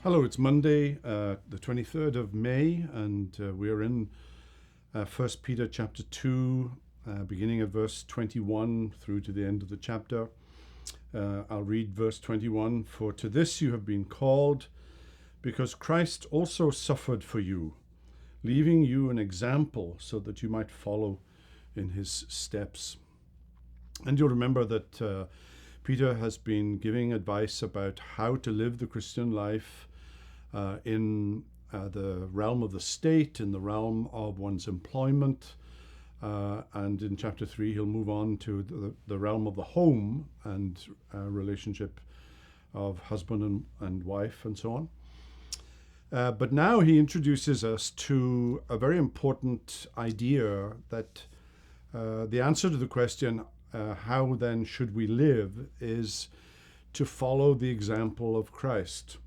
Hello, it's Monday, the 23rd of May, and we're in 1 Peter chapter 2, beginning at verse 21 through to the end of the chapter. I'll read verse 21. For to this you have been called, because Christ also suffered for you, leaving you an example so that you might follow in his steps. And you'll remember that Peter has been giving advice about how to live the Christian life in the realm of the state, in the realm of one's employment, and in chapter 3 he'll move on to the realm of the home and relationship of husband and wife and so on. But now he introduces us to a very important idea that the answer to the question, how then should we live, is to follow the example of Christ.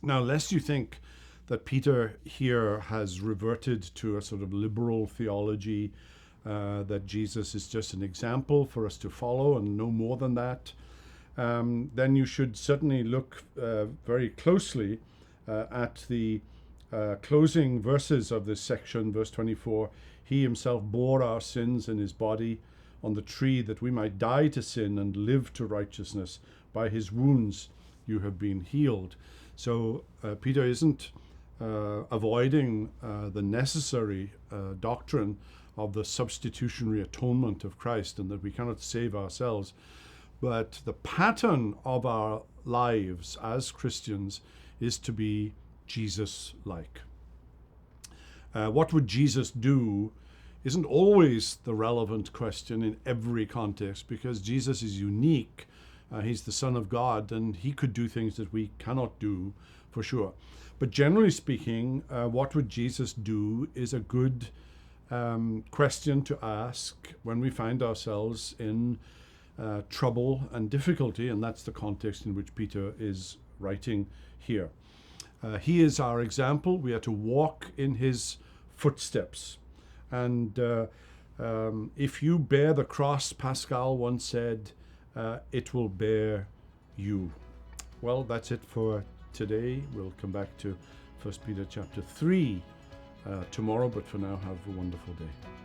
Now, lest you think that Peter here has reverted to a sort of liberal theology, that Jesus is just an example for us to follow and no more than that, then you should certainly look very closely at the closing verses of this section, verse 24. He himself bore our sins in his body on the tree that we might die to sin and live to righteousness. By his wounds you have been healed. So Peter isn't avoiding the necessary doctrine of the substitutionary atonement of Christ and that we cannot save ourselves. But the pattern of our lives as Christians is to be Jesus-like. What would Jesus do isn't always the relevant question in every context, because Jesus is unique. He's the Son of God, and he could do things that we cannot do, for sure. But generally speaking, what would Jesus do is a good question to ask when we find ourselves in trouble and difficulty, and that's the context in which Peter is writing here. He is our example. We are to walk in his footsteps. And if you bear the cross, Pascal once said, it will bear you. Well, that's it for today. We'll come back to 1 Peter chapter 3 tomorrow, but for now, have a wonderful day.